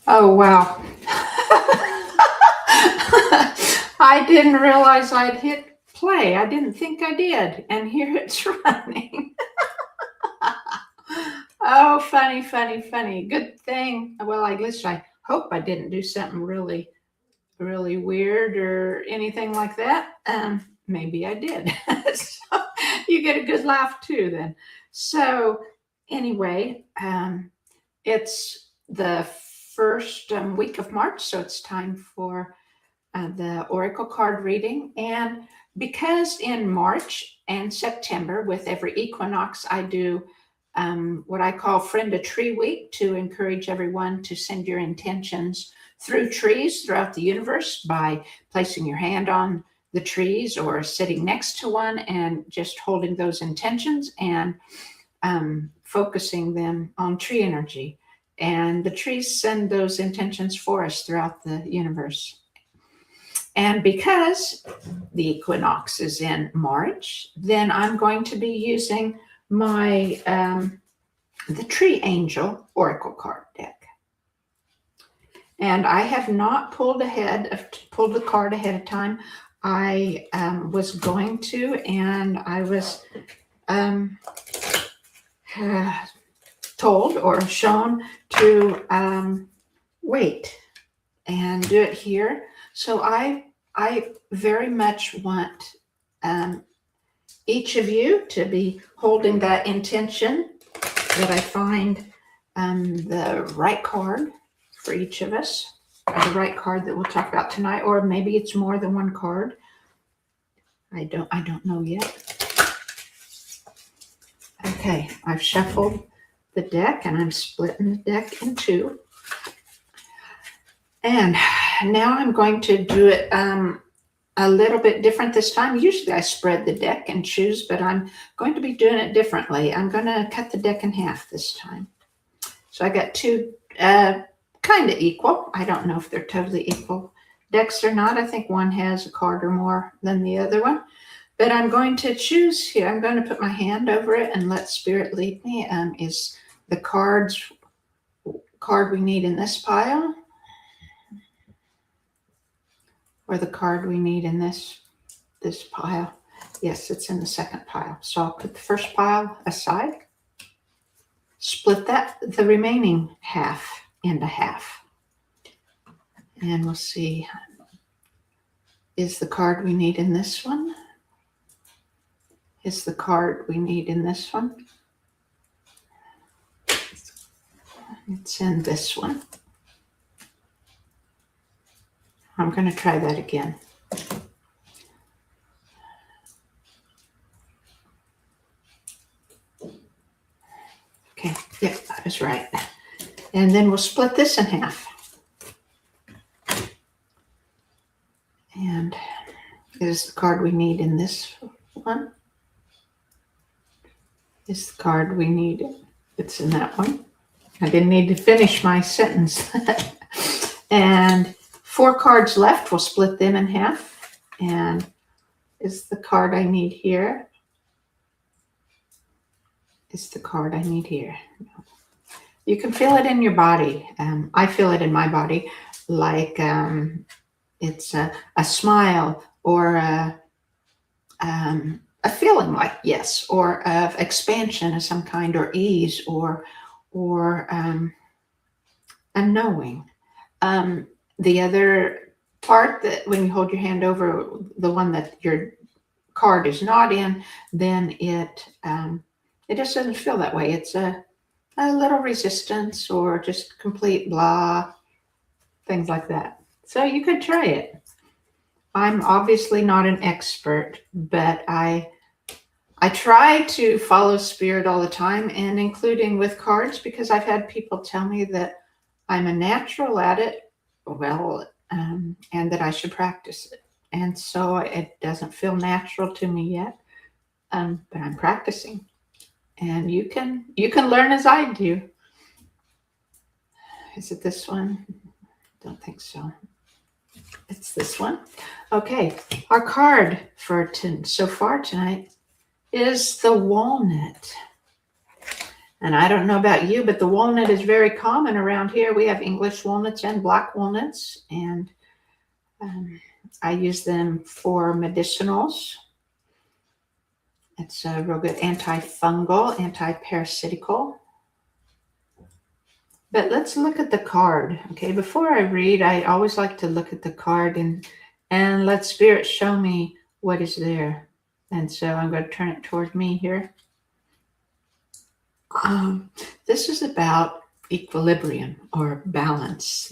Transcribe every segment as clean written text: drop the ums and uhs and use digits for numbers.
Oh, wow. I didn't realize I'd hit play. I didn't think I did. And here it's running. Oh, funny, funny, funny. Good thing. Well, at least I hope I didn't do something really, really weird or anything like that. Maybe I did. So you get a good laugh too, then. So, anyway, it's the first week of March, so it's time for the Oracle card reading. And because in March and September, with every equinox, I do what I call Friend a Tree Week to encourage everyone to send your intentions through trees throughout the universe by placing your hand on the trees or sitting next to one and just holding those intentions and focusing them on tree energy. And the trees send those intentions for us throughout the universe. And because the equinox is in March, then I'm going to be using my the Tree Angel Oracle card deck. And I have not pulled the card ahead of time. I was going to, and I was told or shown to wait and do it here. So I very much want each of you to be holding that intention that I find the right card for each of us, or the right card that we'll talk about tonight, or maybe it's more than one card. I don't know yet. Okay, I've shuffled the deck and I'm splitting the deck in two. And now I'm going to do it a little bit different this time. Usually I spread the deck and choose, but I'm going to be doing it differently. I'm going to cut the deck in half this time. So I got two kind of equal. I don't know if they're totally equal decks or not. I think one has a card or more than the other one. But I'm going to choose here. I'm going to put my hand over it and let Spirit lead me. Is the card we need in this pile, or the card we need in this pile? Yes, it's in the second pile. So I'll put the first pile aside, split the remaining half into half. And we'll see, is the card we need in this one? Is the card we need in this one? It's in this one. I'm going to try that again. Okay, yep, I was right. And then we'll split this in half. And is the card we need in this one? Is the card we need? It's in that one. I didn't need to finish my sentence. And 4 cards left. We'll split them in half. And is the card I need here? Is the card I need here? No. You can feel it in your body. I feel it in my body, like it's a smile or a feeling like yes, or of expansion of some kind, or ease, or a knowing. The other part, that when you hold your hand over the one that your card is not in, then it just doesn't feel that way. It's a little resistance or just complete blah, things like that. So you could try it. I'm obviously not an expert, but I try to follow Spirit all the time, and including with cards, because I've had people tell me that I'm a natural at it, well, and that I should practice it. And so it doesn't feel natural to me yet, but I'm practicing. And you can learn as I do. Is it this one? Don't think so. It's this one. Okay, our card for so far tonight is the walnut. And I don't know about you, but the walnut is very common around here. We have English walnuts and black walnuts, and I use them for medicinals. It's a real good antifungal, antiparasitical. But let's look at the card. Okay, before I read, I always like to look at the card and let Spirit show me what is there. And so I'm going to turn it toward me here. This is about equilibrium or balance,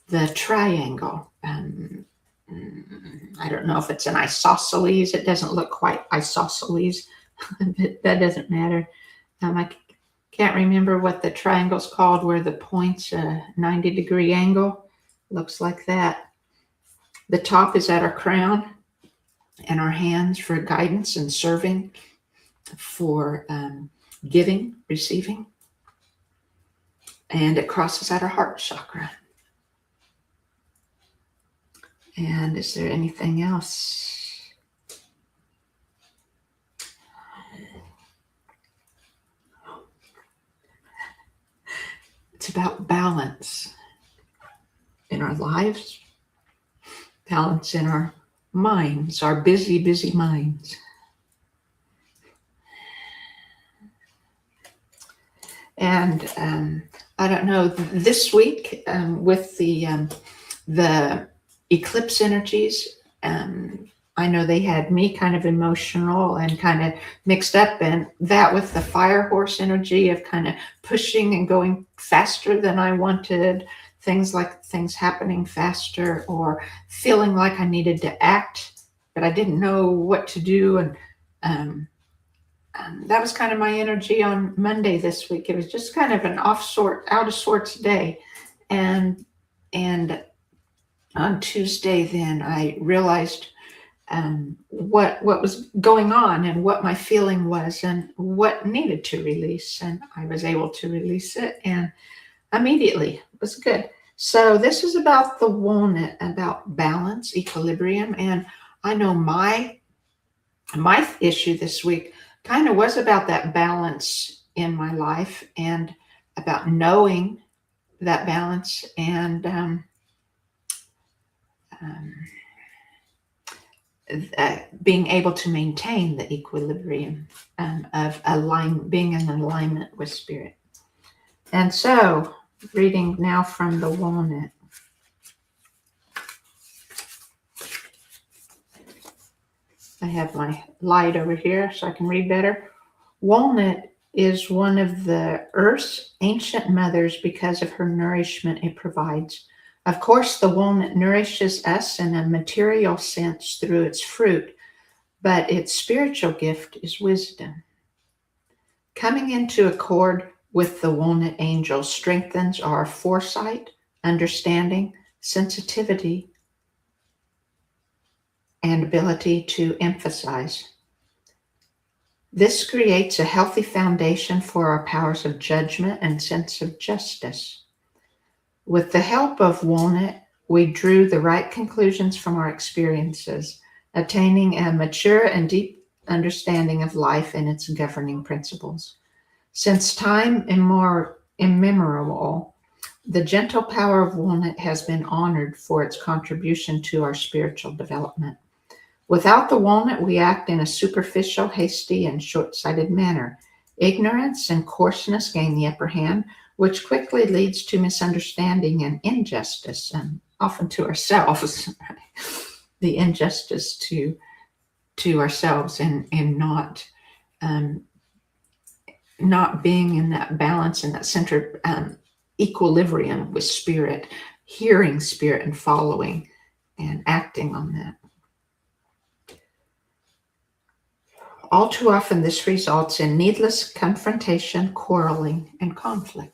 the triangle. I don't know if it's an isosceles. It doesn't look quite isosceles, but that doesn't matter. I can't remember what the triangle's called where the point's a 90-degree angle. Looks like that. The top is at our crown and our hands for guidance and serving, for giving, receiving. And it crosses at our heart chakra. And is there anything else? It's about balance in our lives, balance in our minds, our busy, busy minds. And I don't know, this week with the eclipse energies, I know they had me kind of emotional and kind of mixed up, and that with the fire horse energy of kind of pushing and going faster than I wanted, things happening faster, or feeling like I needed to act, but I didn't know what to do. And that was kind of my energy on Monday this week. It was just kind of an out of sorts day. And on Tuesday, then I realized what was going on and what my feeling was and what needed to release. And I was able to release it, and immediately it was good. So this is about the walnut, about balance, equilibrium. And I know my issue this week kind of was about that balance in my life and about knowing that balance and being able to maintain the equilibrium of being in alignment with Spirit. And so, reading now from the walnut. I have my light over here so I can read better. Walnut is one of the Earth's ancient mothers because of her nourishment it provides. Of course, the walnut nourishes us in a material sense through its fruit, but its spiritual gift is wisdom. Coming into accord with the walnut angel strengthens our foresight, understanding, sensitivity, and ability to emphasize. This creates a healthy foundation for our powers of judgment and sense of justice. With the help of walnut, we drew the right conclusions from our experiences, attaining a mature and deep understanding of life and its governing principles. Since time immemorial, the gentle power of walnut has been honored for its contribution to our spiritual development. Without the walnut, we act in a superficial, hasty, and short-sighted manner. Ignorance and coarseness gain the upper hand, which quickly leads to misunderstanding and injustice, and often to ourselves. The injustice to ourselves and not being in that balance and that centered equilibrium with Spirit, hearing Spirit and following and acting on that. All too often, this results in needless confrontation, quarreling, and conflict.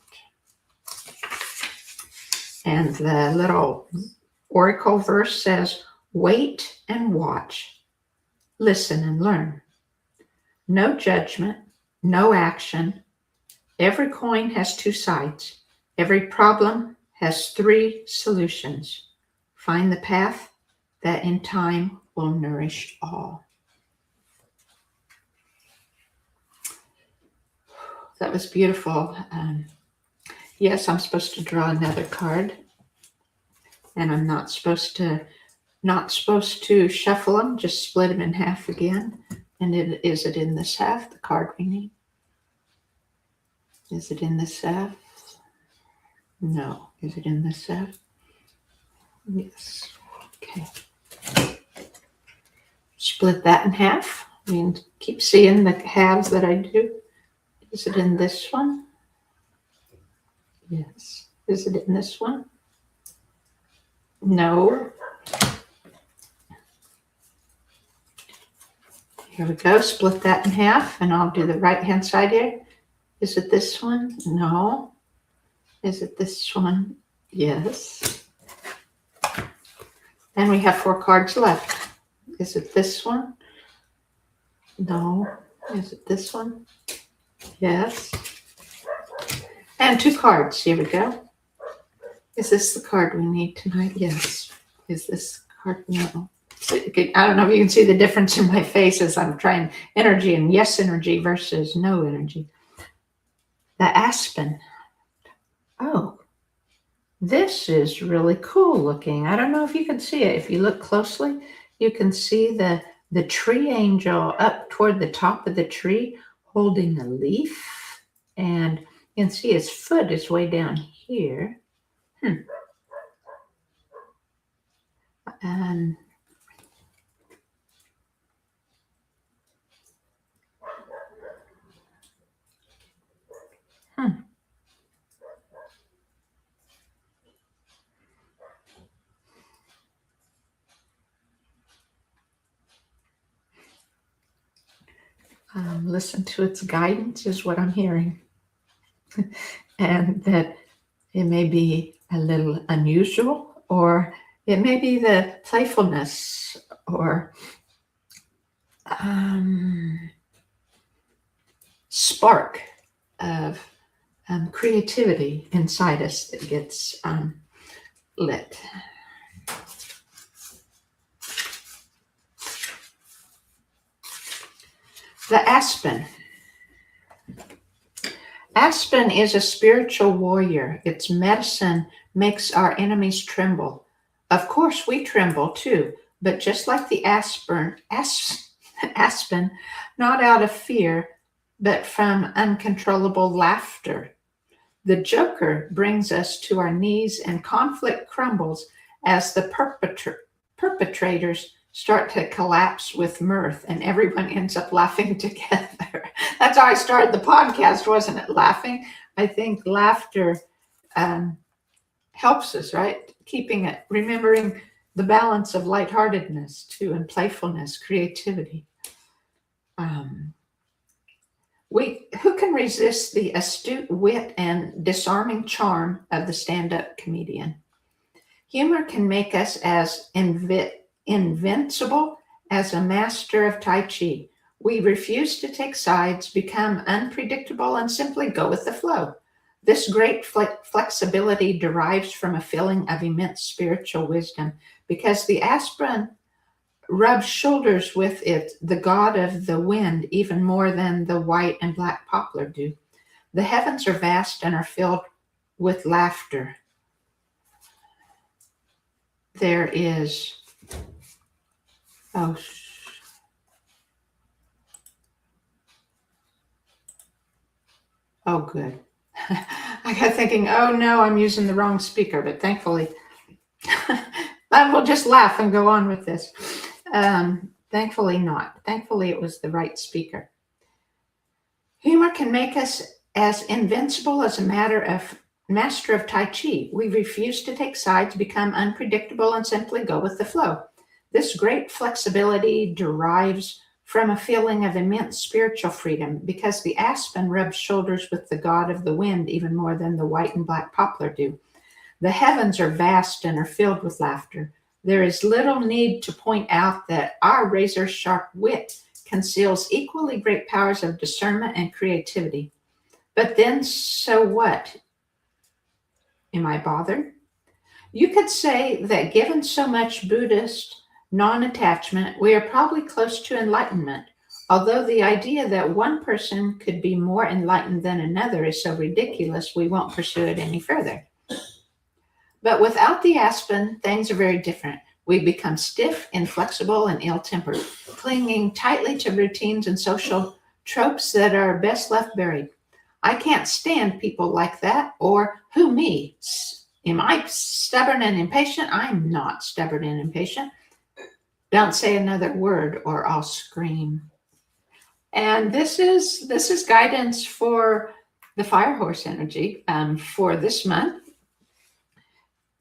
And the little oracle verse says, wait and watch, listen and learn. No judgment, no action. Every coin has two sides. Every problem has three solutions. Find the path that in time will nourish all. That was beautiful. Yes, I'm supposed to draw another card, and I'm not supposed to shuffle them. Just split them in half again. And is it in this half, the card we need? Is it in this half? No. Is it in this half? Yes. Okay. Split that in half. I mean, keep seeing the halves that I do. Is it in this one? Yes. Is it in this one? No. Here we go. Split that in half, and I'll do the right-hand side here. Is it this one? No. Is it this one? Yes. And we have 4 cards left. Is it this one? No. Is it this one? Yes. And 2 cards. Here we go. Is this the card we need tonight? Yes. Is this card? No. I don't know if you can see the difference in my face as I'm trying energy and yes energy versus no energy. The aspen. Oh, this is really cool looking. I don't know if you can see it. If you look closely, you can see the tree angel up toward the top of the tree holding a leaf. And you can see his foot is way down here. And listen to its guidance is what I'm hearing. And that it may be a little unusual, or it may be the playfulness or spark of creativity inside us that gets lit. The aspen. Aspen is a spiritual warrior. Its medicine makes our enemies tremble. Of course, we tremble too, but just like the aspen, not out of fear, but from uncontrollable laughter. The Joker brings us to our knees, and conflict crumbles as the perpetrators start to collapse with mirth, and everyone ends up laughing together. That's how I started the podcast, wasn't it? Laughing. I think laughter helps us, right? Keeping it, remembering the balance of lightheartedness too, and playfulness, creativity. Who can resist the astute wit and disarming charm of the stand-up comedian? Humor can make us as invincible as a master of Tai Chi. We refuse to take sides, become unpredictable, and simply go with the flow. This great flexibility derives from a feeling of immense spiritual wisdom, because the aspen rubs shoulders with it, the god of the wind, even more than the white and black poplar do. The heavens are vast and are filled with laughter. There is, oh good. I got thinking, oh no, I'm using the wrong speaker, but thankfully, I will just laugh and go on with this. Thankfully not. Thankfully it was the right speaker. Humor can make us as invincible as a master of Tai Chi. We refuse to take sides, become unpredictable, and simply go with the flow. This great flexibility derives from a feeling of immense spiritual freedom, because the aspen rubs shoulders with the god of the wind even more than the white and black poplar do. The heavens are vast and are filled with laughter. There is little need to point out that our razor-sharp wit conceals equally great powers of discernment and creativity. But then, so what? Am I bothered? You could say that given so much Buddhist non-attachment, we are probably close to enlightenment, Although the idea that one person could be more enlightened than another is so ridiculous, we won't pursue it any further. But without the aspen, things are very different. We become stiff, inflexible, and ill-tempered, clinging tightly to routines and social tropes that are best left buried. I can't stand people like that, or who me? Am I stubborn and impatient? I'm not stubborn and impatient. Don't say another word or I'll scream. And this is guidance for the fire horse energy for this month,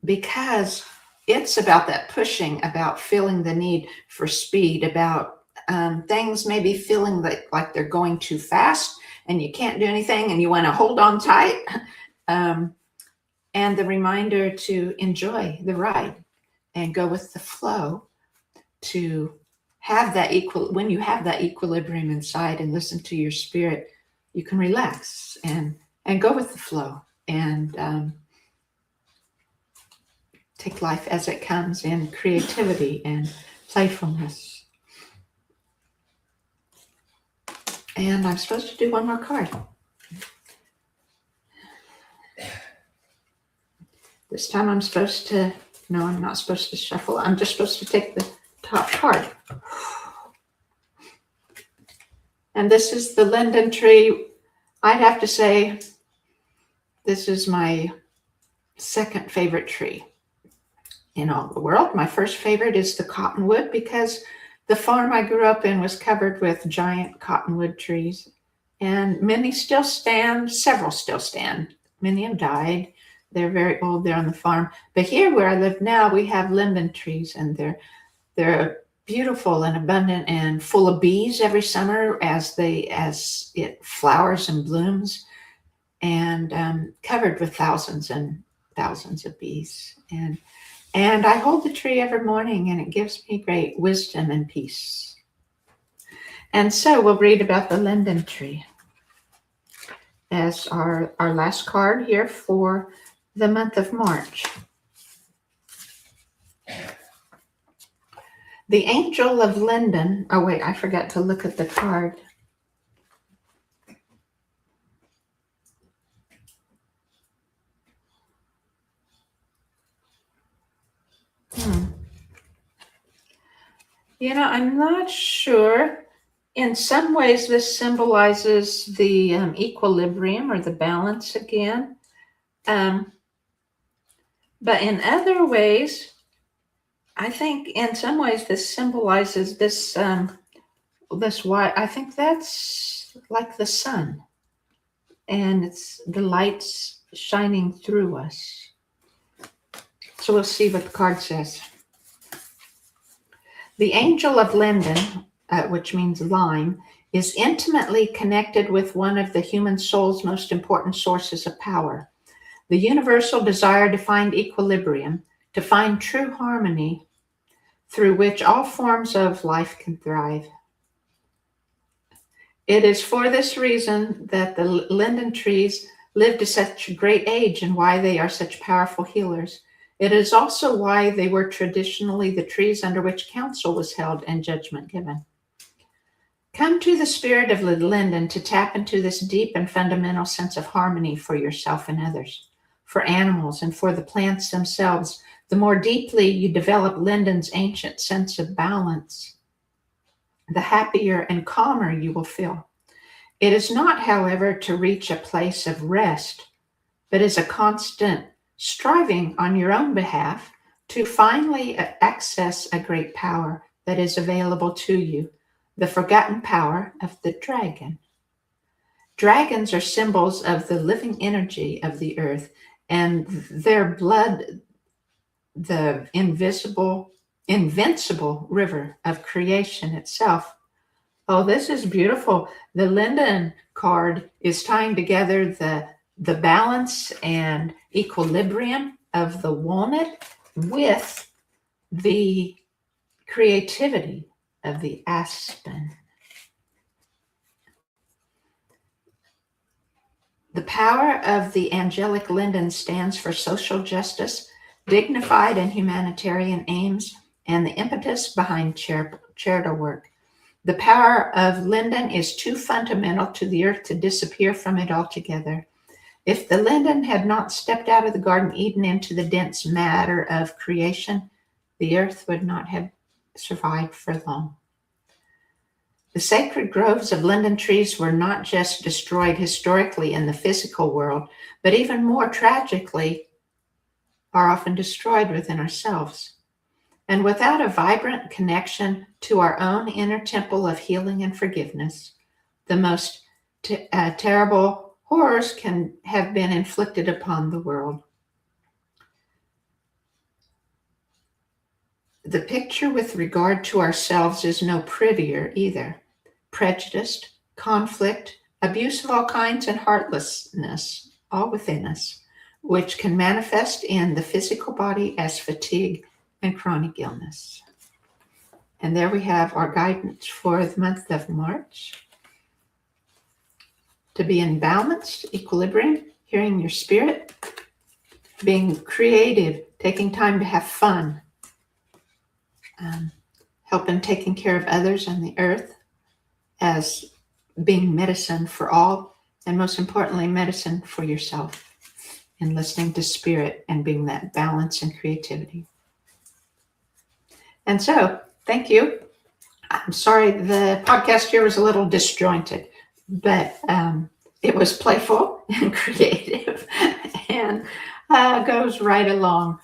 because it's about that pushing, about feeling the need for speed, about things maybe feeling like they're going too fast and you can't do anything and you want to hold on tight. And the reminder to enjoy the ride and go with the flow, to have that when you have that equilibrium inside and listen to your spirit, you can relax and go with the flow and take life as it comes in creativity and playfulness. And I'm supposed to do one more card. This time I'm supposed to, no, I'm not supposed to shuffle. I'm just supposed to take the top card. And this is the linden tree. I'd have to say this is my second favorite tree in all the world. My first favorite is the cottonwood, because the farm I grew up in was covered with giant cottonwood trees, and many still stand, several still stand. Many have died. They're very old there on the farm. But here where I live now, we have linden trees, and they're beautiful and abundant and full of bees every summer as it flowers and blooms, and covered with thousands and thousands of bees. And I hold the tree every morning, and it gives me great wisdom and peace. And so we'll read about the linden tree as our last card here for the month of March. The angel of linden. Oh, wait, I forgot to look at the card. I'm not sure. In some ways, this symbolizes the equilibrium or the balance again. But in other ways, I think in some ways this symbolizes this white. I think that's like the sun, and it's the lights shining through us. So we'll see what the card says. The angel of linden, which means lime, is intimately connected with one of the human soul's most important sources of power, the universal desire to find equilibrium, to find true harmony through which all forms of life can thrive. It is for this reason that the linden trees live to such a great age and why they are such powerful healers. It is also why they were traditionally the trees under which counsel was held and judgment given. Come to the spirit of the linden to tap into this deep and fundamental sense of harmony for yourself and others, for animals, and for the plants themselves. The more deeply you develop linden's ancient sense of balance, the happier and calmer you will feel. It is not, however, to reach a place of rest, but is a constant striving on your own behalf to finally access a great power that is available to you, the forgotten power of the dragon. Dragons are symbols of the living energy of the earth, and their blood, the invincible river of creation itself. Oh, this is beautiful. The linden card is tying together the balance and equilibrium of the walnut with the creativity of the aspen. The power of the angelic linden stands for social justice, dignified and humanitarian aims, and the impetus behind charitable work. The power of linden is too fundamental to the earth to disappear from it altogether. If the linden had not stepped out of the Garden Eden into the dense matter of creation, the earth would not have survived for long. The sacred groves of linden trees were not just destroyed historically in the physical world, but even more tragically, are often destroyed within ourselves. And without a vibrant connection to our own inner temple of healing and forgiveness, the most terrible horrors can have been inflicted upon the world. The picture with regard to ourselves is no prettier either. Prejudice, conflict, abuse of all kinds, and heartlessness, all within us, which can manifest in the physical body as fatigue and chronic illness. And there we have our guidance for the month of March. To be in balanced equilibrium, hearing your spirit, being creative, taking time to have fun, helping taking care of others and the earth as being medicine for all, and most importantly, medicine for yourself, and listening to spirit and being that balance and creativity. And so, thank you. I'm sorry the podcast here was a little disjointed, but it was playful and creative and goes right along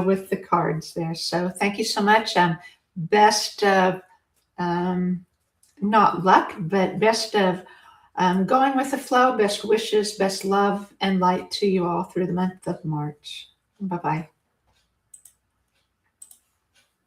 with the cards there. So thank you so much. Best of, not luck, but best of going with the flow, best wishes, best love and light to you all through the month of March. Bye-bye.